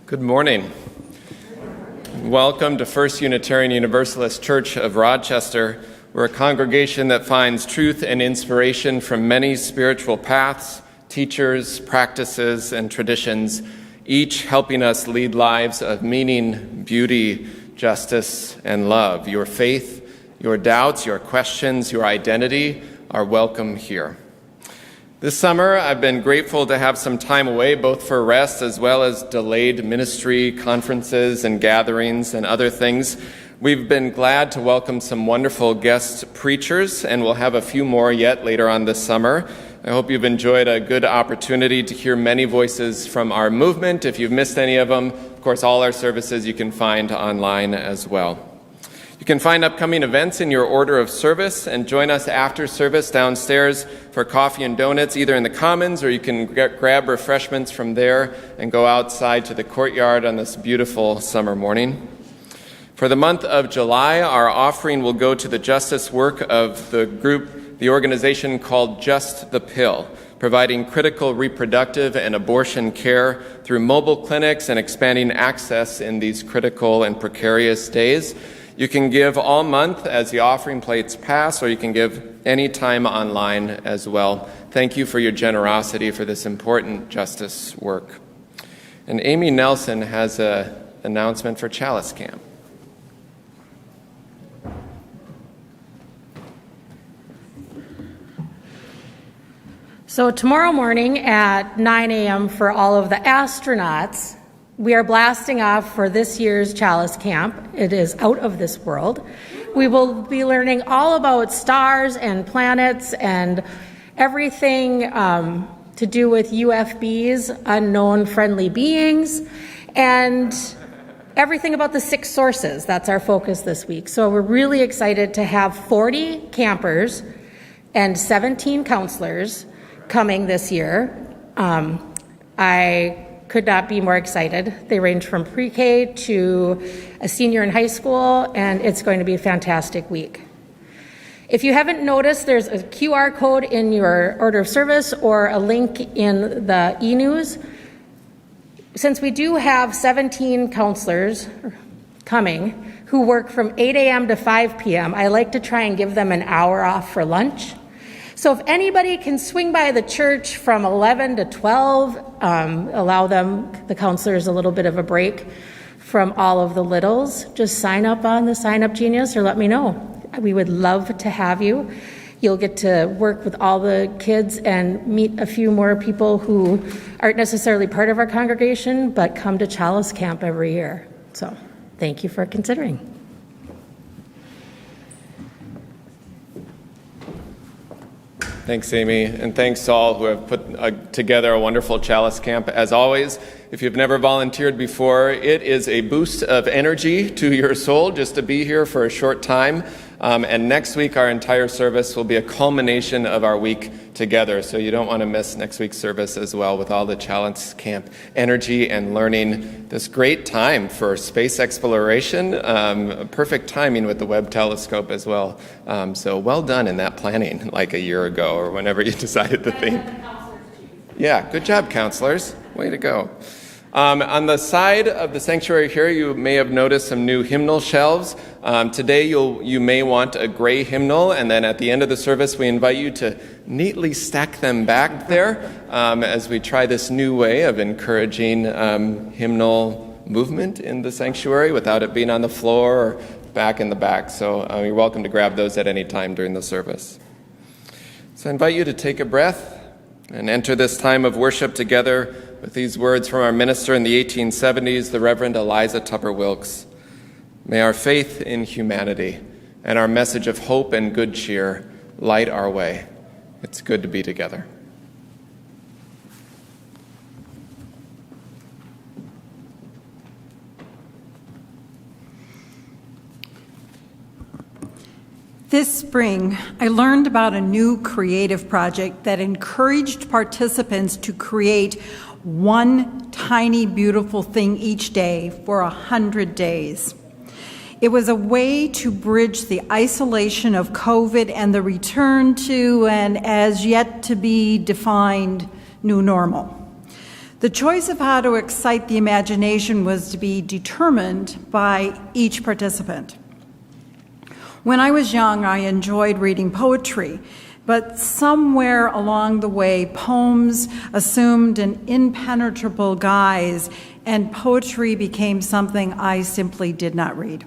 Good morning. Welcome to First Unitarian Universalist Church of Rochester. We're a congregation that finds truth and inspiration from many spiritual paths, teachers, practices, and traditions, each helping us lead lives of meaning, beauty, justice, and love. Your faith, your doubts, your questions, your identity are welcome here. This summer, I've been grateful to have some time away, both for rest as well as delayed ministry, conferences, and gatherings and other things. We've been glad to welcome some wonderful guest preachers, and we'll have a few more yet later on this summer. I hope you've enjoyed a good opportunity to hear many voices from our movement. If you've missed any of them, of course, all our services you can find online as well. You can find upcoming events in your order of service and join us after service downstairs for coffee and donuts, either in the Commons or you can grab refreshments from there and go outside to the courtyard on this beautiful summer morning. For the month of July, our offering will go to the justice work of the organization called Just the Pill, providing critical reproductive and abortion care through mobile clinics and expanding access in these critical and precarious days. You can give all month as the offering plates pass, or you can give any time online as well. Thank you for your generosity for this important justice work. And Amy Nelson has an announcement for Chalice Camp. So tomorrow morning at 9 a.m. for all of the astronauts, we are blasting off for this year's Chalice Camp. It is out of this world. We will be learning all about stars and planets and everything to do with UFBs, unknown friendly beings, and everything about the 6 sources. That's our focus this week. So we're really excited to have 40 campers and 17 counselors coming this year. I could not be more excited. They range from pre-K to a senior in high school, and it's going to be a fantastic week. If you haven't noticed, there's a QR code in your order of service or a link in the e-news. Since we do have 17 counselors coming who work from 8 a.m. to 5 p.m., I like to try and give them an hour off for lunch. So if anybody can swing by the church from 11 to 12, allow them, the counselors, a little bit of a break from all of the littles, just sign up on the Sign Up Genius or let me know. We would love to have you. You'll get to work with all the kids and meet a few more people who aren't necessarily part of our congregation, but come to Chalice Camp every year. So thank you for considering. Thanks, Amy, and thanks to all who have put together a wonderful Chalice Camp. As always, if you've never volunteered before, it is a boost of energy to your soul just to be here for a short time. And next week, our entire service will be a culmination of our week together. So you don't want to miss next week's service as well with all the Chalice Camp energy and learning. This great time for space exploration. Perfect timing with the Webb telescope as well. So well done in that planning like a year ago or whenever you decided the theme. Yeah, good job, counselors. Way to go. On the side of the sanctuary here, you may have noticed some new hymnal shelves. Today, you may want a gray hymnal, and then at the end of the service, we invite you to neatly stack them back there as we try this new way of encouraging hymnal movement in the sanctuary without it being on the floor or back in the back. So you're welcome to grab those at any time during the service. So I invite you to take a breath and enter this time of worship together with these words from our minister in the 1870s, the Reverend Eliza Tupper Wilkes. May our faith in humanity and our message of hope and good cheer light our way. It's good to be together. This spring, I learned about a new creative project that encouraged participants to create one tiny, beautiful thing each day for 100 days. It was a way to bridge the isolation of COVID and the return to an as yet to be defined new normal. The choice of how to excite the imagination was to be determined by each participant. When I was young, I enjoyed reading poetry, but somewhere along the way, poems assumed an impenetrable guise, and poetry became something I simply did not read.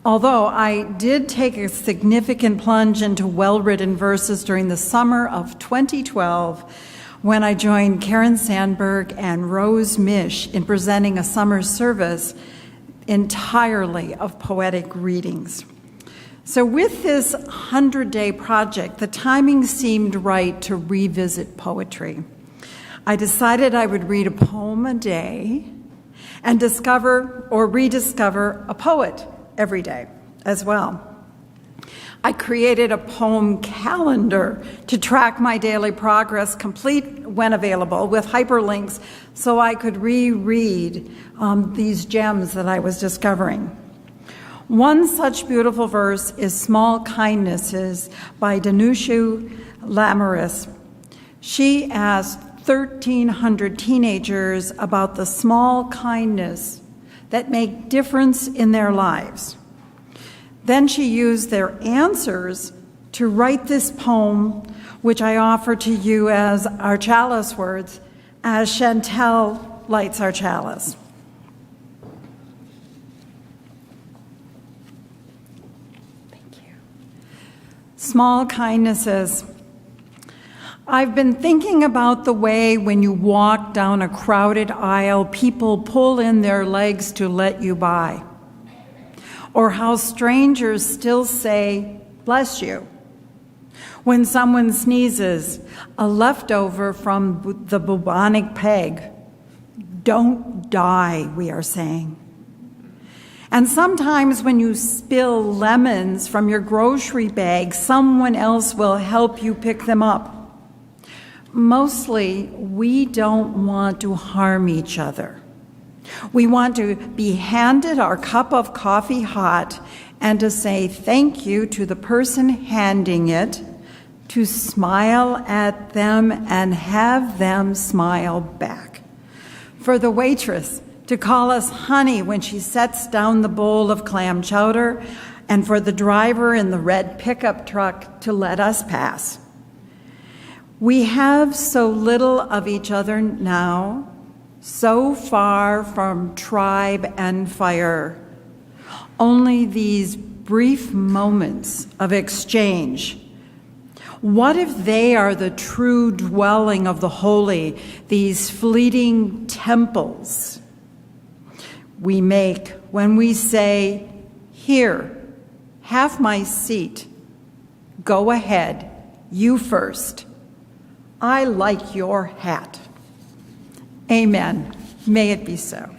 Although I did take a significant plunge into well-written verses during the summer of 2012, when I joined Karen Sandberg and Rose Mish in presenting a summer service entirely of poetic readings. So with this 100-day project, the timing seemed right to revisit poetry. I decided I would read a poem a day and discover or rediscover a poet every day as well. I created a poem calendar to track my daily progress, complete when available, with hyperlinks so I could reread these gems that I was discovering. One such beautiful verse is Small Kindnesses by Danusha Lamarus. She asked 1,300 teenagers about the small kindness that make difference in their lives. Then she used their answers to write this poem, which I offer to you as our chalice words, as Chantel lights our chalice. Thank you. Small kindnesses. I've been thinking about the way when you walk down a crowded aisle, people pull in their legs to let you by. Or how strangers still say, "Bless you." When someone sneezes, a leftover from the bubonic plague, "Don't die," we are saying. And sometimes when you spill lemons from your grocery bag, someone else will help you pick them up. Mostly, we don't want to harm each other. We want to be handed our cup of coffee hot and to say thank you to the person handing it, to smile at them and have them smile back. For the waitress to call us honey when she sets down the bowl of clam chowder, and for the driver in the red pickup truck to let us pass. We have so little of each other now, so far from tribe and fire. Only these brief moments of exchange. What if they are the true dwelling of the holy, these fleeting temples we make when we say, "Here, have my seat. Go ahead, you first. I like your hat." Amen. May it be so.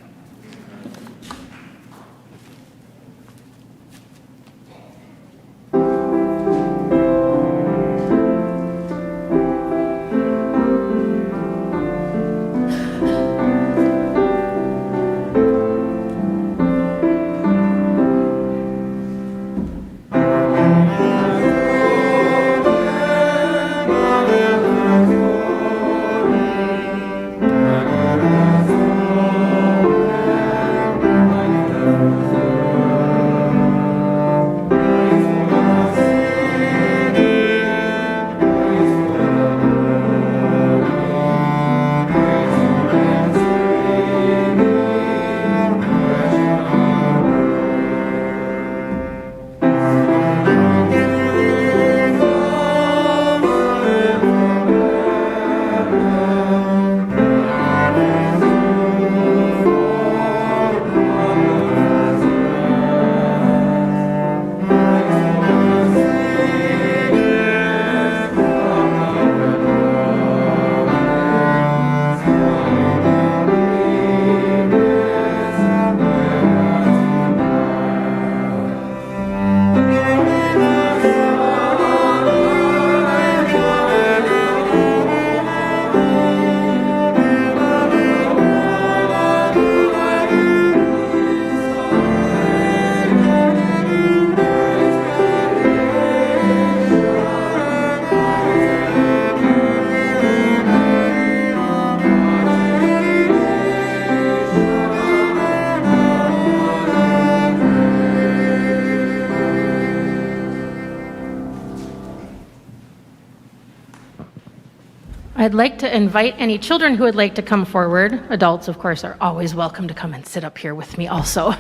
I'd like to invite any children who would like to come forward. Adults, of course, are always welcome to come and sit up here with me also,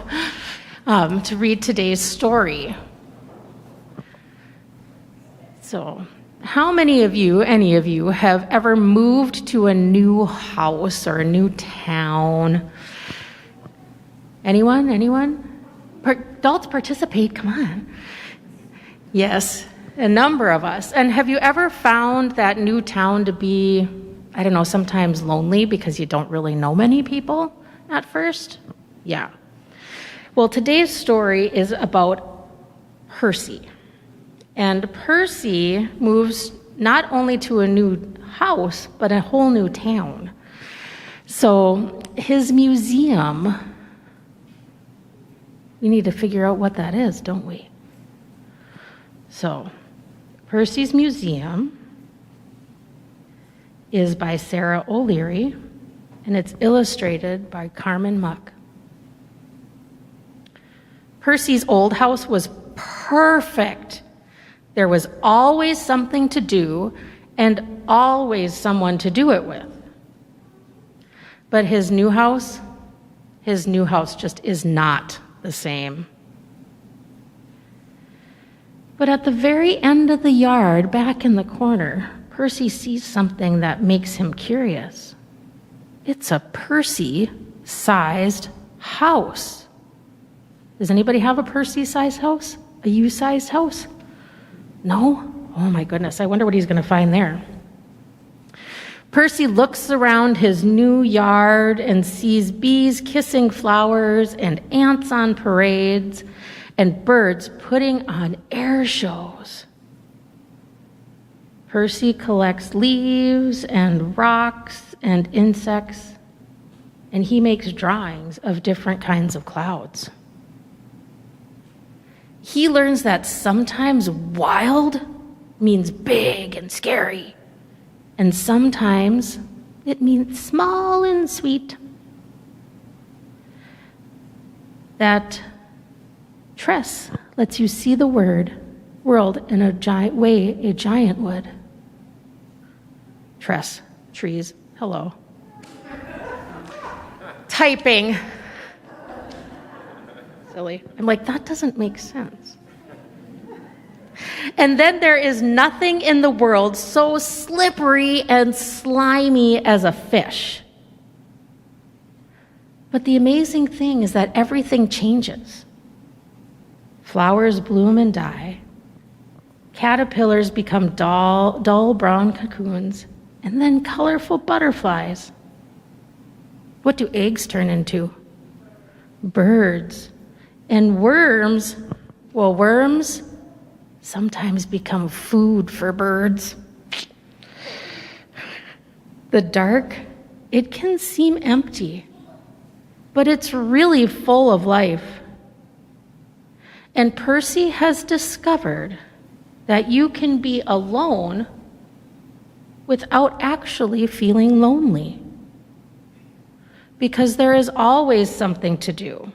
to read today's story. So, how many of you, any of you, have ever moved to a new house or a new town? Anyone? Adults participate, come on. Yes, a number of us. And have you ever found that new town to be, I don't know, sometimes lonely because you don't really know many people at first? Yeah. Well, today's story is about Percy. And Percy moves not only to a new house, but a whole new town. So his museum, we need to figure out what that is, don't we? So, Percy's museum is by Sarah O'Leary, and it's illustrated by Carmen Muck. Percy's old house was perfect. There was always something to do and always someone to do it with. But his new house just is not the same. But at the very end of the yard, back in the corner, Percy sees something that makes him curious. It's a Percy-sized house. Does anybody have a Percy-sized house? A you-sized house? No? Oh my goodness, I wonder what he's going to find there. Percy looks around his new yard and sees bees kissing flowers and ants on parades and birds putting on air shows. Percy collects leaves and rocks and insects, and he makes drawings of different kinds of clouds. He learns that sometimes wild means big and scary, and sometimes it means small and sweet. That tress lets you see the world in a giant way a giant would. Tress, trees, hello. Typing. Silly. I'm like, that doesn't make sense. And then there is nothing in the world so slippery and slimy as a fish. But the amazing thing is that everything changes. Flowers bloom and die. Caterpillars become dull brown cocoons, and then colorful butterflies. What do eggs turn into? Birds. And worms, well, worms sometimes become food for birds. The dark, it can seem empty, but it's really full of life. And Percy has discovered that you can be alone without actually feeling lonely, because there is always something to do.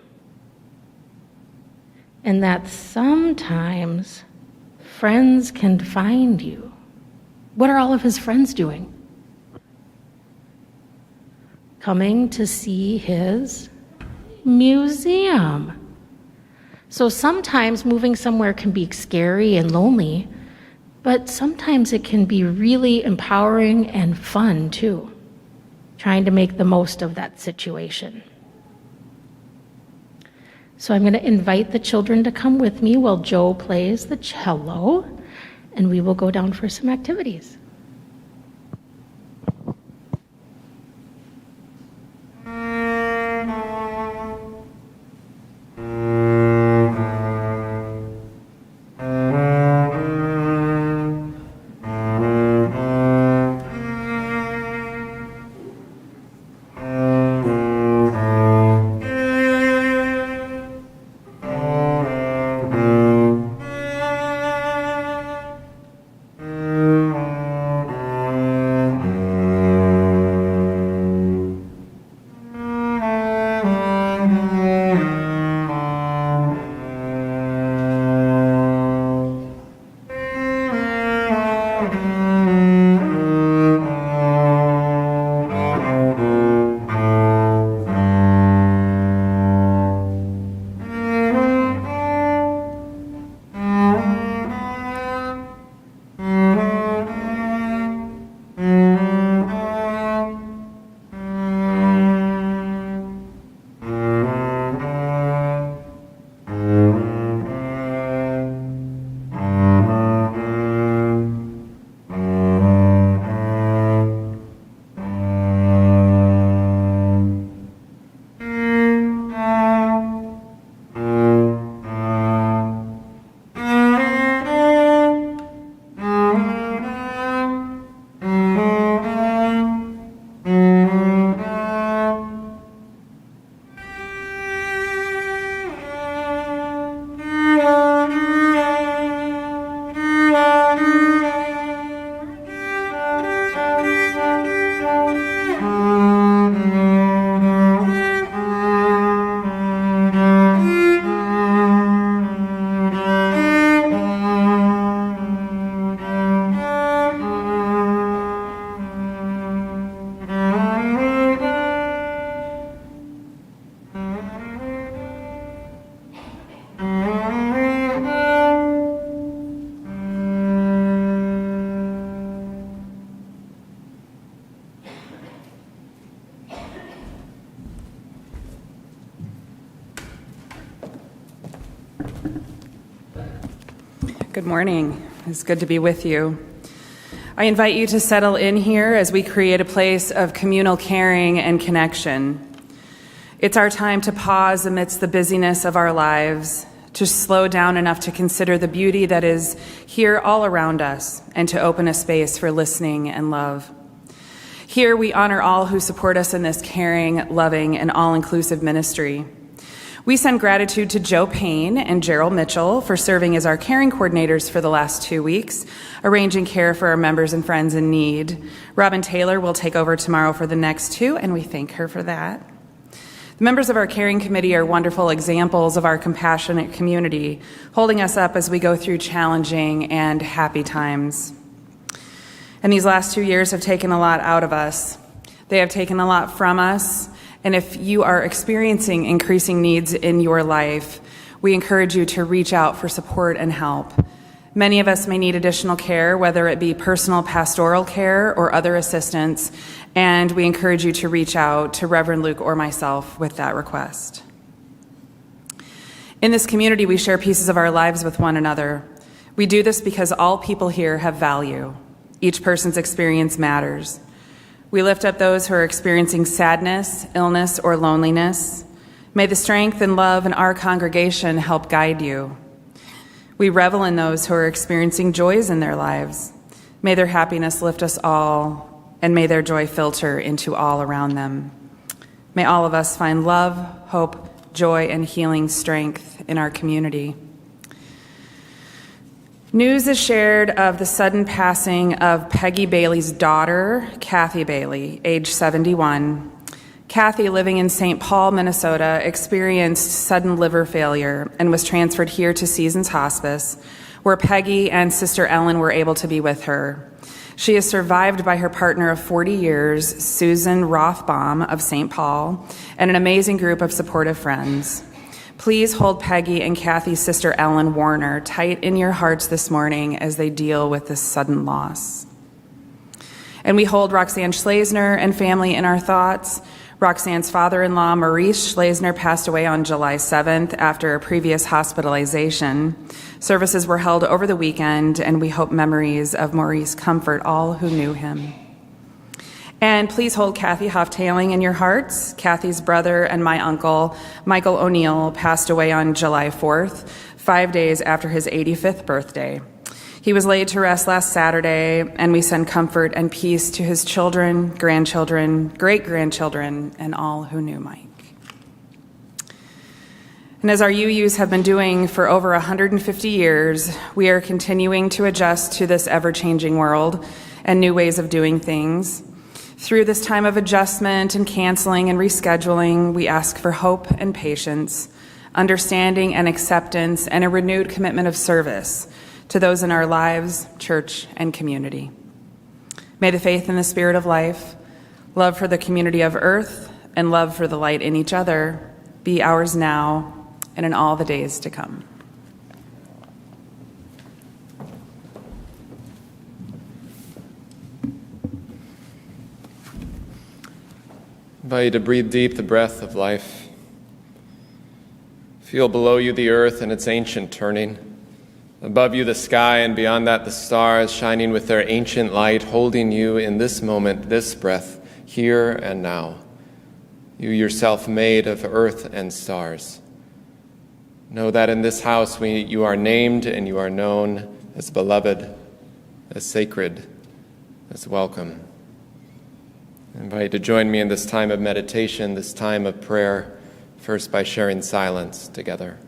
And that sometimes friends can find you. What are all of his friends doing? Coming to see his museum. So sometimes moving somewhere can be scary and lonely, but sometimes it can be really empowering and fun too, trying to make the most of that situation. So I'm going to invite the children to come with me while Joe plays the cello, and we will go down for some activities. Good morning. It's good to be with you. I invite you to settle in here as we create a place of communal caring and connection. It's our time to pause amidst the busyness of our lives, to slow down enough to consider the beauty that is here all around us, and to open a space for listening and love. Here we honor all who support us in this caring, loving, and all-inclusive ministry. We send gratitude to Joe Payne and Gerald Mitchell for serving as our caring coordinators for the last 2 weeks, arranging care for our members and friends in need. Robin Taylor will take over tomorrow for the next 2, and we thank her for that. The members of our caring committee are wonderful examples of our compassionate community, holding us up as we go through challenging and happy times. And these last 2 years have taken a lot out of us. They have taken a lot from us. And if you are experiencing increasing needs in your life, we encourage you to reach out for support and help. Many of us may need additional care, whether it be personal pastoral care or other assistance, and we encourage you to reach out to Reverend Luke or myself with that request. In this community, we share pieces of our lives with one another. We do this because all people here have value. Each person's experience matters. We lift up those who are experiencing sadness, illness, or loneliness. May the strength and love in our congregation help guide you. We revel in those who are experiencing joys in their lives. May their happiness lift us all, and may their joy filter into all around them. May all of us find love, hope, joy, and healing strength in our community. News is shared of the sudden passing of Peggy Bailey's daughter, Kathy Bailey, age 71. Kathy, living in St. Paul, Minnesota, experienced sudden liver failure and was transferred here to Seasons Hospice, where Peggy and Sister Ellen were able to be with her. She is survived by her partner of 40 years, Susan Rothbaum of St. Paul, and an amazing group of supportive friends. Please hold Peggy and Kathy's sister Ellen Warner tight in your hearts this morning as they deal with this sudden loss. And we hold Roxanne Schlesner and family in our thoughts. Roxanne's father-in-law, Maurice Schlesner, passed away on July 7th after a previous hospitalization. Services were held over the weekend, and we hope memories of Maurice comfort all who knew him. And please hold Kathy Hoftailing in your hearts. Kathy's brother and my uncle, Michael O'Neill, passed away on July 4th, 5 days after his 85th birthday. He was laid to rest last Saturday, and we send comfort and peace to his children, grandchildren, great-grandchildren, and all who knew Mike. And as our UUs have been doing for over 150 years, we are continuing to adjust to this ever-changing world and new ways of doing things. Through this time of adjustment and canceling and rescheduling, we ask for hope and patience, understanding and acceptance, and a renewed commitment of service to those in our lives, church, and community. May the faith in the Spirit of life, love for the community of earth, and love for the light in each other be ours now and in all the days to come. I invite you to breathe deep the breath of life. Feel below you the earth and its ancient turning. Above you the sky, and beyond that the stars shining with their ancient light, holding you in this moment, this breath, here and now. You yourself made of earth and stars. Know that in this house you are named and you are known as beloved, as sacred, as welcome. I invite you to join me in this time of meditation, this time of prayer, first by sharing silence together.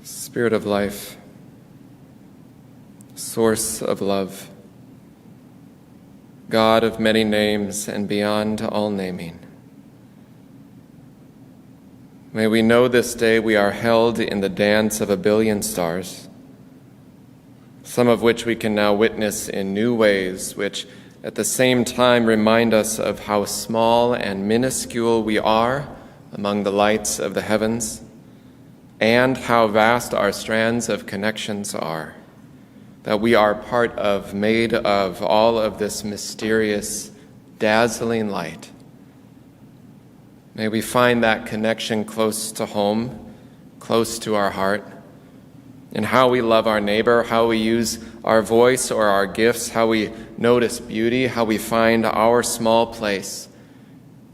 Spirit of life, source of love, God of many names and beyond all naming. May we know this day we are held in the dance of a billion stars, some of which we can now witness in new ways, which at the same time remind us of how small and minuscule we are among the lights of the heavens, and how vast our strands of connections are, that we are part of, made of all of this mysterious, dazzling light. May we find that connection close to home, close to our heart, in how we love our neighbor, how we use our voice or our gifts, how we notice beauty, how we find our small place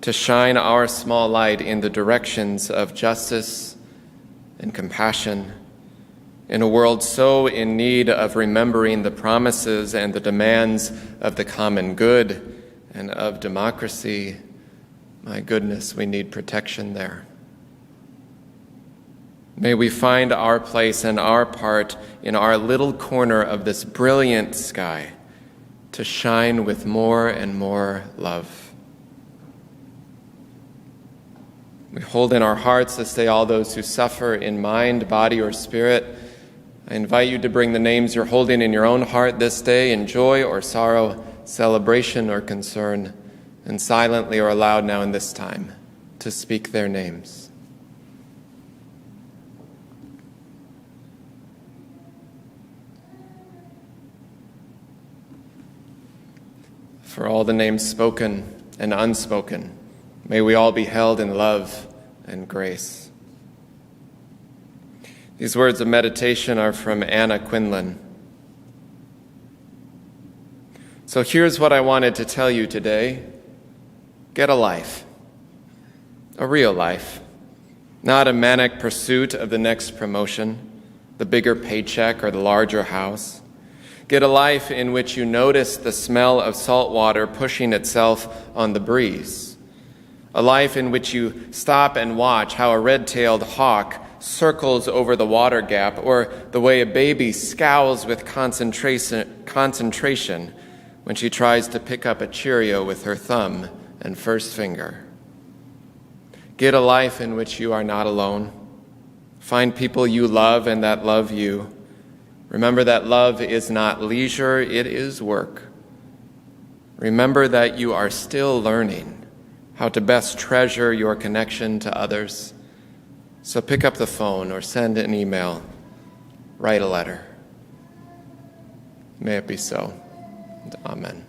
to shine our small light in the directions of justice and compassion in a world so in need of remembering the promises and the demands of the common good and of democracy. My goodness, we need protection there. May we find our place and our part in our little corner of this brilliant sky to shine with more and more love. We hold in our hearts this day all those who suffer in mind, body, or spirit. I invite you to bring the names you're holding in your own heart this day in joy or sorrow, celebration or concern, and silently or aloud now in this time to speak their names. For all the names spoken and unspoken, may we all be held in love and grace. These words of meditation are from Anna Quinlan. So here's what I wanted to tell you today. Get a life, a real life, not a manic pursuit of the next promotion, the bigger paycheck, or the larger house. Get a life in which you notice the smell of salt water pushing itself on the breeze. A life in which you stop and watch how a red-tailed hawk circles over the water gap, or the way a baby scowls with concentration when she tries to pick up a Cheerio with her thumb and first finger. Get a life in which you are not alone. Find people you love and that love you. Remember that love is not leisure, it is work. Remember that you are still learning how to best treasure your connection to others. So pick up the phone or send an email, write a letter. May it be so. Amen.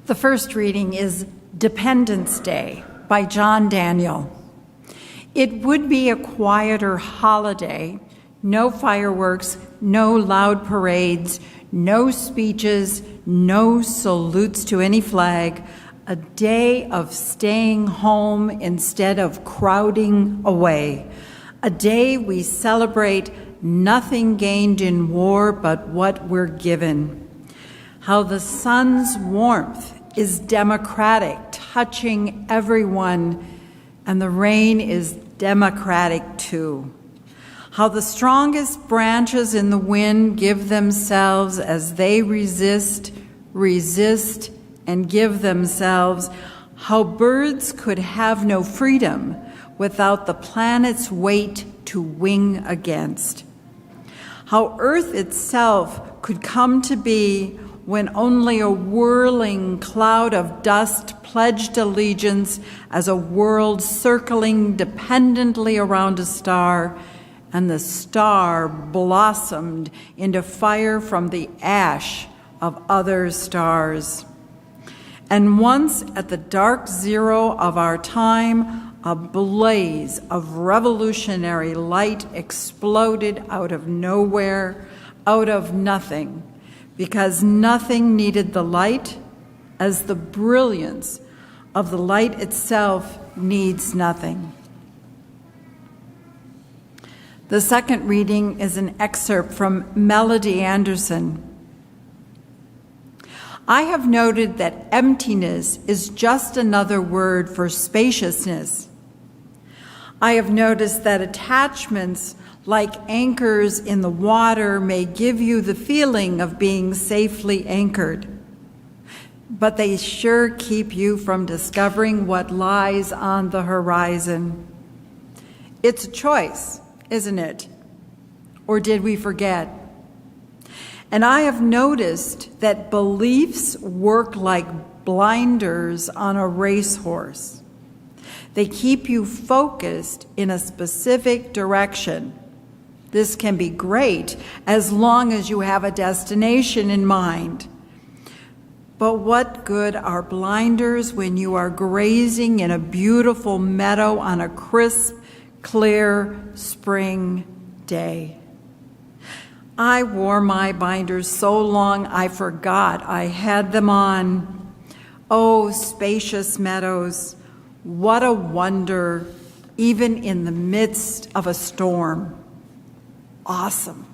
The first reading is Dependence Day by John Daniel. It would be a quieter holiday No fireworks, no loud parades, no speeches, no salutes to any flag. A day of staying home instead of crowding away. A day we celebrate nothing gained in war but what we're given. How the sun's warmth is democratic, touching everyone, and the rain is democratic too. How the strongest branches in the wind give themselves as they resist, and give themselves. How birds could have no freedom without the planet's weight to wing against. How Earth itself could come to be when only a whirling cloud of dust pledged allegiance as a world circling dependently around a star, and the star blossomed into fire from the ash of other stars. And once at the dark zero of our time, a blaze of revolutionary light exploded out of nowhere, out of nothing, because nothing needed the light, as the brilliance of the light itself needs nothing. The second reading is an excerpt from Melody Anderson. I have noted that emptiness is just another word for spaciousness. I have noticed that attachments like anchors in the water may give you the feeling of being safely anchored, but they sure keep you from discovering what lies on the horizon. It's a choice, isn't it? Or did we forget? And I have noticed that beliefs work like blinders on a racehorse. They keep you focused in a specific direction. This can be great as long as you have a destination in mind. But what good are blinders when you are grazing in a beautiful meadow on a crisp, clear spring day? I wore my binders so long I forgot I had them on. Oh, spacious meadows, what a wonder, even in the midst of a storm. Awesome.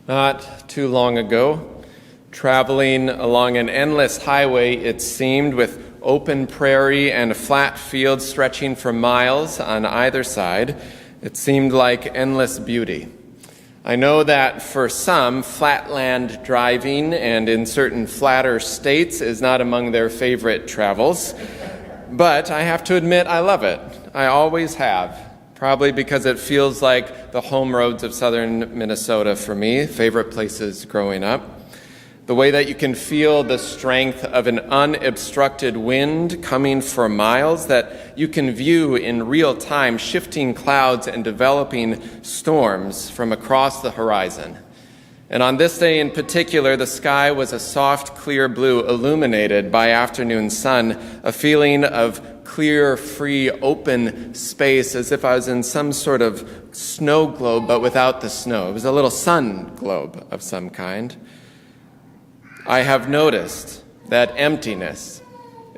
Not too long ago, traveling along an endless highway, it seemed, with open prairie and flat fields stretching for miles on either side, it seemed like endless beauty. I know that for some, flatland driving and in certain flatter states is not among their favorite travels, but I have to admit I love it. I always have, probably because it feels like the home roads of southern Minnesota for me, favorite places growing up. The way that you can feel the strength of an unobstructed wind coming for miles, that you can view in real time shifting clouds and developing storms from across the horizon. And on this day in particular, the sky was a soft, clear blue illuminated by afternoon sun, a feeling of clear, free, open space, as if I was in some sort of snow globe, but without the snow. It was a little sun globe of some kind. I have noticed that emptiness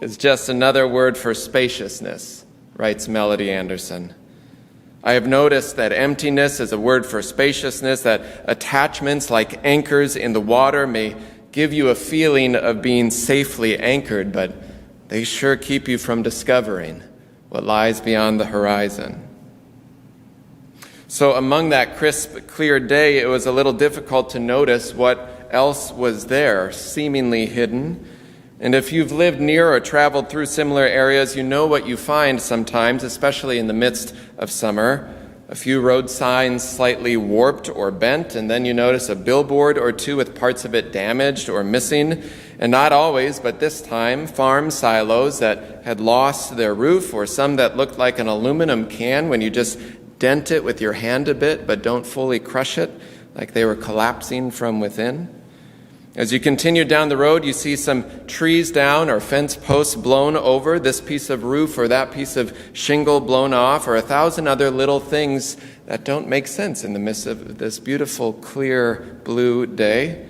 is just another word for spaciousness, writes Melody Anderson. I have noticed that emptiness is a word for spaciousness, that attachments like anchors in the water may give you a feeling of being safely anchored, but they sure keep you from discovering what lies beyond the horizon. So among that crisp, clear day, it was a little difficult to notice what else was there, seemingly hidden. And if you've lived near or traveled through similar areas, you know what you find sometimes, especially in the midst of summer. A few road signs slightly warped or bent, and then you notice a billboard or two with parts of it damaged or missing. And not always, but this time, farm silos that had lost their roof, or some that looked like an aluminum can when you just dent it with your hand a bit but don't fully crush it, like they were collapsing from within. As you continue down the road, you see some trees down or fence posts blown over, this piece of roof or that piece of shingle blown off, or 1,000 other little things that don't make sense in the midst of this beautiful, clear blue day,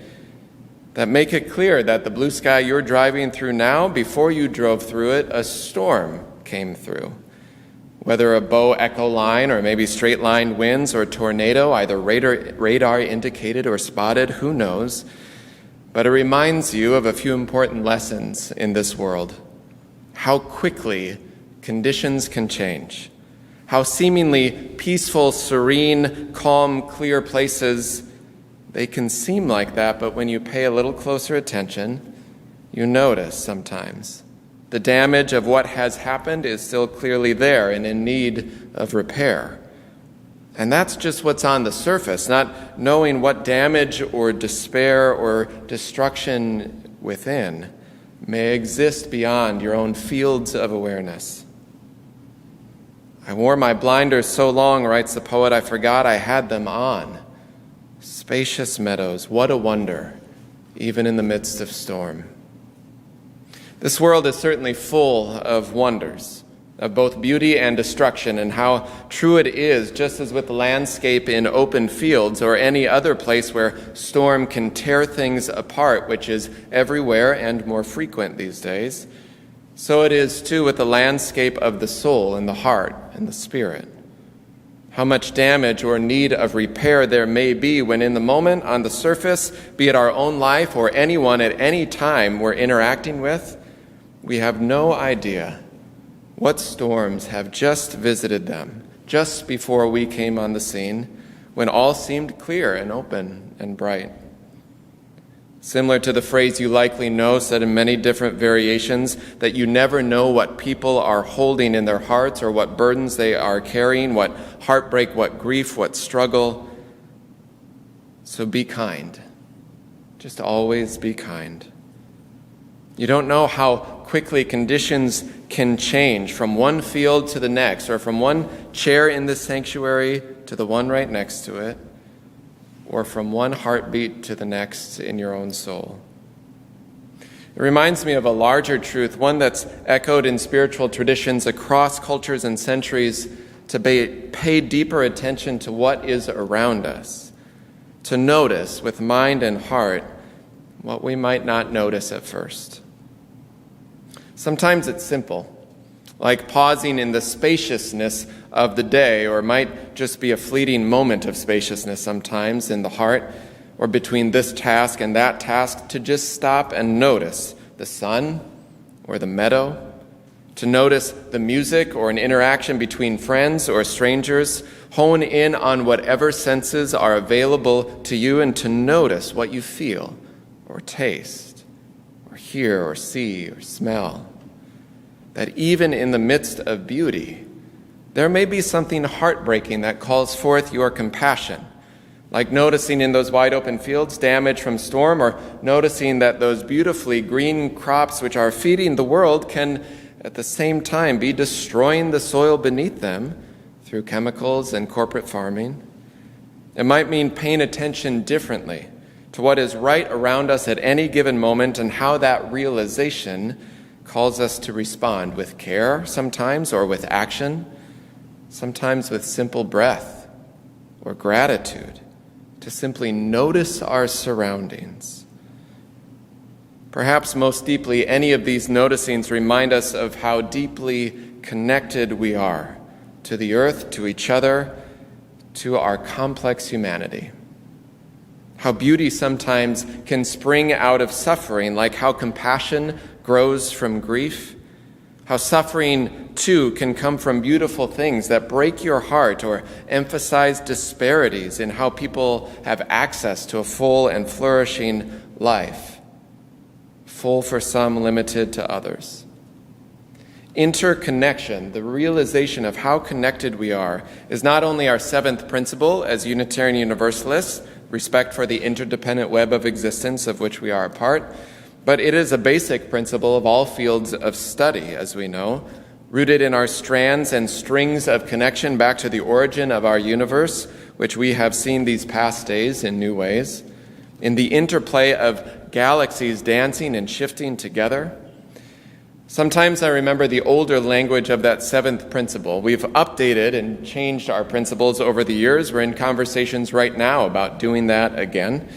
that make it clear that the blue sky you're driving through now, before you drove through it, a storm came through. Whether a bow echo line or maybe straight-line winds or tornado, either radar indicated or spotted, who knows? But it reminds you of a few important lessons in this world. How quickly conditions can change. How seemingly peaceful, serene, calm, clear places, they can seem like that, but when you pay a little closer attention, you notice sometimes the damage of what has happened is still clearly there and in need of repair. And that's just what's on the surface, not knowing what damage or despair or destruction within may exist beyond your own fields of awareness. I wore my blinders so long, writes the poet, I forgot I had them on. Spacious meadows, what a wonder, even in the midst of storm. This world is certainly full of wonders, of both beauty and destruction, and how true it is, just as with the landscape in open fields or any other place where storm can tear things apart, which is everywhere and more frequent these days, so it is too with the landscape of the soul and the heart and the spirit. How much damage or need of repair there may be when in the moment, on the surface, be it our own life or anyone at any time we're interacting with, we have no idea what storms have just visited them just before we came on the scene, when all seemed clear and open and bright. Similar to the phrase you likely know, said in many different variations, that you never know what people are holding in their hearts or what burdens they are carrying, what heartbreak, what grief, what struggle. So be kind. Just always be kind. You don't know how quickly conditions can change from one field to the next, or from one chair in the sanctuary to the one right next to it, or from one heartbeat to the next in your own soul. It reminds me of a larger truth, one that's echoed in spiritual traditions across cultures and centuries, to pay deeper attention to what is around us, to notice with mind and heart what we might not notice at first. Sometimes it's simple, like pausing in the spaciousness of the day, or might just be a fleeting moment of spaciousness sometimes in the heart, or between this task and that task, to just stop and notice the sun or the meadow, to notice the music or an interaction between friends or strangers, Hone in on whatever senses are available to you and to notice what you feel or taste or hear or see or smell. That even in the midst of beauty, there may be something heartbreaking that calls forth your compassion, like noticing in those wide open fields damage from storm, or noticing that those beautifully green crops which are feeding the world can at the same time be destroying the soil beneath them through chemicals and corporate farming. It might mean paying attention differently to what is right around us at any given moment and how that realization calls us to respond with care sometimes, or with action, sometimes with simple breath or gratitude, to simply notice our surroundings. Perhaps most deeply, any of these noticings remind us of how deeply connected we are to the earth, to each other, to our complex humanity. How beauty sometimes can spring out of suffering, like how compassion grows from grief. How suffering, too, can come from beautiful things that break your heart or emphasize disparities in how people have access to a full and flourishing life. Full for some, limited to others. Interconnection, the realization of how connected we are, is not only our seventh principle as Unitarian Universalists, respect for the interdependent web of existence of which we are a part, but it is a basic principle of all fields of study, as we know, rooted in our strands and strings of connection back to the origin of our universe, which we have seen these past days in new ways, in the interplay of galaxies dancing and shifting together. Sometimes I remember the older language of that seventh principle. We've updated and changed our principles over the years. We're in conversations right now about doing that again.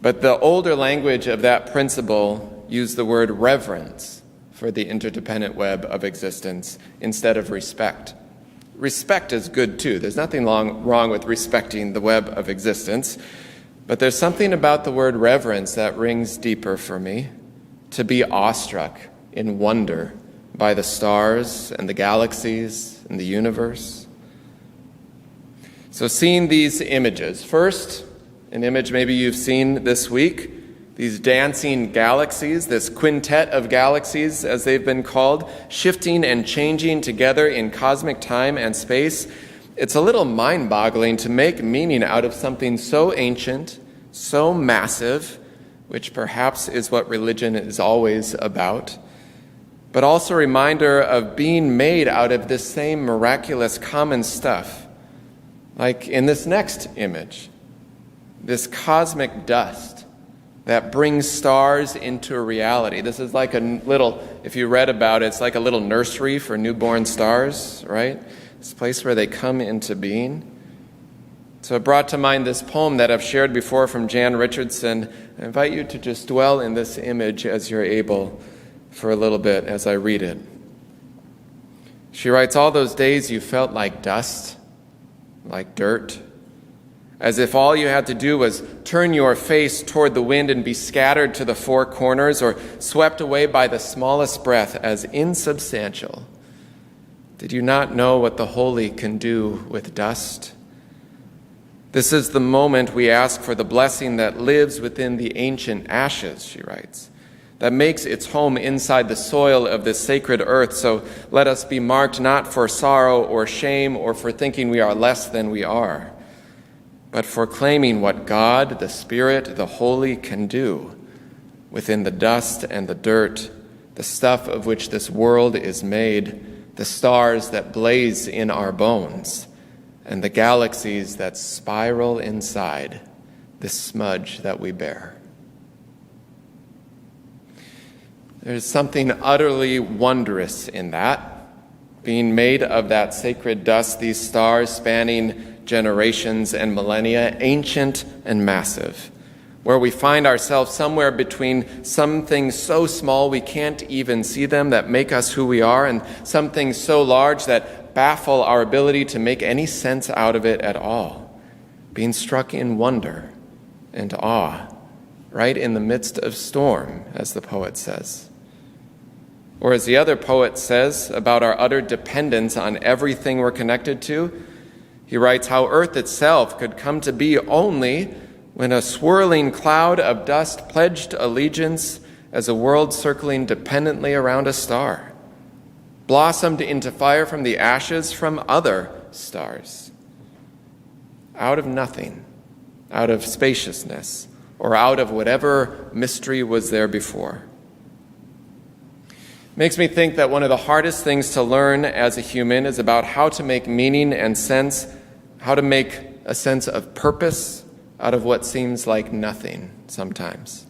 But the older language of that principle used the word reverence for the interdependent web of existence instead of respect. Respect is good too. There's nothing wrong with respecting the web of existence. But there's something about the word reverence that rings deeper for me. To be awestruck in wonder by the stars and the galaxies and the universe. So seeing these images, first, an image maybe you've seen this week, these dancing galaxies, this quintet of galaxies as they've been called, shifting and changing together in cosmic time and space. It's a little mind-boggling to make meaning out of something so ancient, so massive, which perhaps is what religion is always about, but also a reminder of being made out of this same miraculous common stuff. Like in this next image, this cosmic dust that brings stars into reality. This is like a little, if you read about it, it's like a little nursery for newborn stars, right? This place where they come into being. So it brought to mind this poem that I've shared before from Jan Richardson. I invite you to just dwell in this image as you're able for a little bit as I read it. She writes, all those days you felt like dust, like dirt, as if all you had to do was turn your face toward the wind and be scattered to the four corners or swept away by the smallest breath as insubstantial. Did you not know what the holy can do with dust? This is the moment we ask for the blessing that lives within the ancient ashes, she writes, that makes its home inside the soil of this sacred earth. So let us be marked not for sorrow or shame or for thinking we are less than we are, but for claiming what God, the Spirit, the Holy can do within the dust and the dirt, the stuff of which this world is made, the stars that blaze in our bones, and the galaxies that spiral inside this smudge that we bear. There's something utterly wondrous in that, being made of that sacred dust, these stars spanning generations and millennia, ancient and massive, where we find ourselves somewhere between some things so small we can't even see them that make us who we are, and some things so large that baffle our ability to make any sense out of it at all, being struck in wonder and awe, right in the midst of storm, as the poet says. Or as the other poet says about our utter dependence on everything we're connected to, He writes how earth itself could come to be only when a swirling cloud of dust pledged allegiance as a world circling dependently around a star, blossomed into fire from the ashes from other stars. Out of nothing, out of spaciousness, or out of whatever mystery was there before. Makes me think that one of the hardest things to learn as a human is about how to make meaning and sense, how to make a sense of purpose out of what seems like nothing sometimes.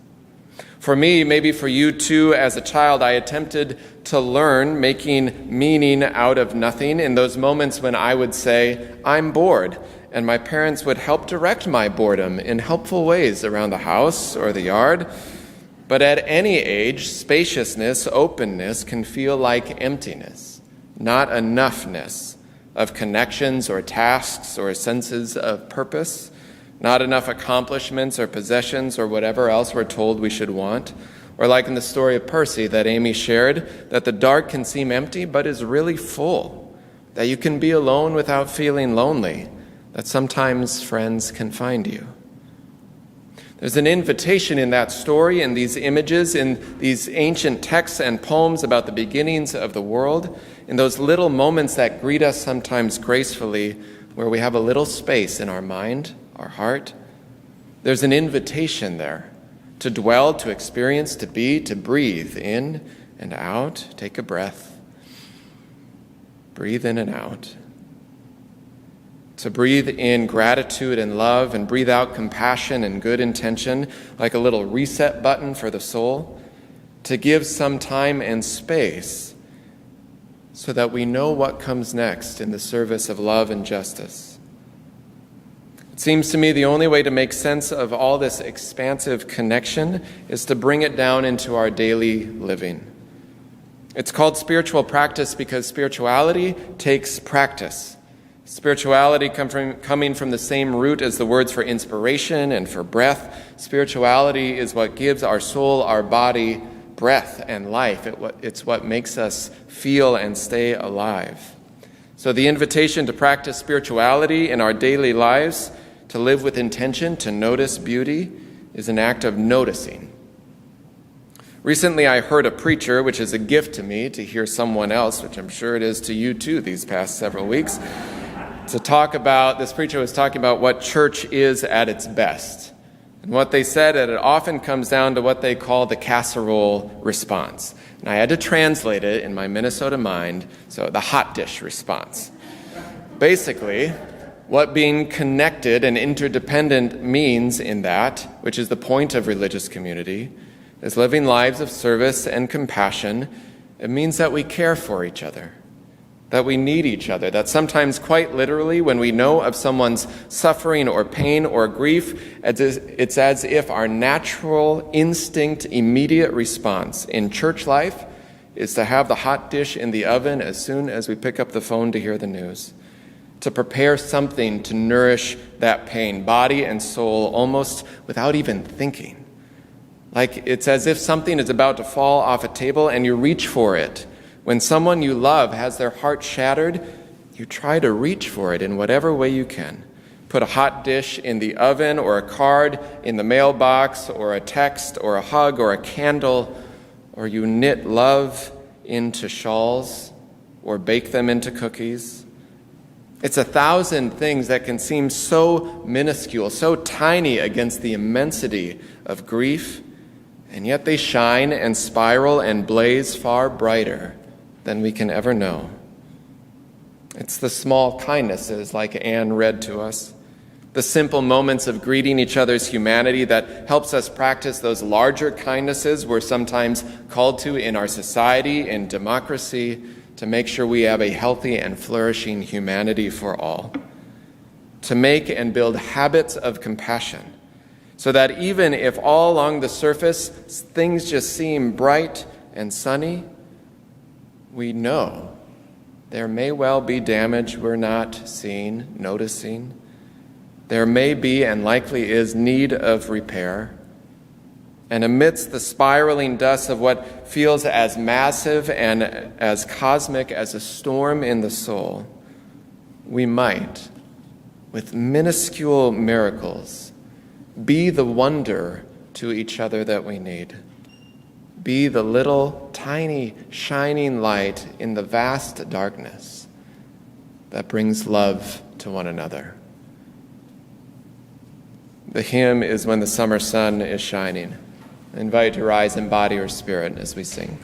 For me, maybe for you too, as a child, I attempted to learn making meaning out of nothing in those moments when I would say, I'm bored, and my parents would help direct my boredom in helpful ways around the house or the yard. But at any age, spaciousness, openness can feel like emptiness, not enoughness of connections or tasks or senses of purpose, not enough accomplishments or possessions or whatever else we're told we should want. Or like in the story of Percy that Amy shared, that the dark can seem empty but is really full, that you can be alone without feeling lonely, that sometimes friends can find you. There's an invitation in that story, in these images, in these ancient texts and poems about the beginnings of the world, in those little moments that greet us sometimes gracefully, where we have a little space in our mind, our heart. There's an invitation there to dwell, to experience, to be, to breathe in and out. Take a breath. Breathe in and out. To breathe in gratitude and love and breathe out compassion and good intention, like a little reset button for the soul. To give some time and space so that we know what comes next in the service of love and justice. It seems to me the only way to make sense of all this expansive connection is to bring it down into our daily living. It's called spiritual practice because spirituality takes practice. Spirituality coming from the same root as the words for inspiration and for breath. Spirituality is what gives our soul, our body, breath and life. It's what makes us feel and stay alive. So the invitation to practice spirituality in our daily lives, to live with intention, to notice beauty, is an act of noticing. Recently I heard a preacher, which is a gift to me to hear someone else, which I'm sure it is to you too these past several weeks, this preacher was talking about what church is at its best. And what they said, that it often comes down to what they call the casserole response. And I had to translate it in my Minnesota mind, so the hot dish response. Basically, what being connected and interdependent means in that, which is the point of religious community, is living lives of service and compassion. It means that we care for each other, that we need each other, that sometimes quite literally when we know of someone's suffering or pain or grief, it's as if our natural instinct, immediate response in church life is to have the hot dish in the oven as soon as we pick up the phone to hear the news, to prepare something to nourish that pain, body and soul, almost without even thinking. Like it's as if something is about to fall off a table and you reach for it. When someone you love has their heart shattered, you try to reach for it in whatever way you can. Put a hot dish in the oven, or a card in the mailbox, or a text, or a hug, or a candle, or you knit love into shawls, or bake them into cookies. It's 1,000 things that can seem so minuscule, so tiny against the immensity of grief, and yet they shine and spiral and blaze far brighter than we can ever know. It's the small kindnesses, like Anne read to us, the simple moments of greeting each other's humanity that helps us practice those larger kindnesses we're sometimes called to in our society and democracy to make sure we have a healthy and flourishing humanity for all. To make and build habits of compassion so that even if all along the surface things just seem bright and sunny, we know there may well be damage we're not seeing, noticing. There may be and likely is need of repair. And amidst the spiraling dust of what feels as massive and as cosmic as a storm in the soul, we might, with minuscule miracles, be the wonder to each other that we need. Be the little, tiny, shining light in the vast darkness that brings love to one another. The hymn is When the Summer Sun is Shining. I invite you to rise in body or spirit as we sing.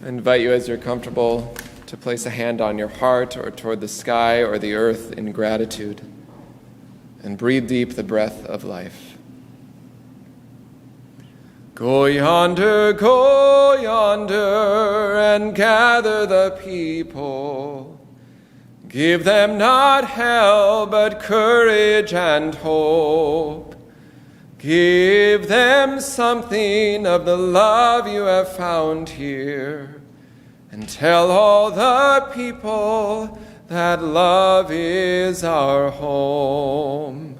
I invite you, as you're comfortable, to place a hand on your heart or toward the sky or the earth in gratitude and breathe deep the breath of life. Go yonder, and gather the people. Give them not hell, but courage and hope. Give them something of the love you have found here, and tell all the people that love is our home.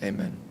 Amen.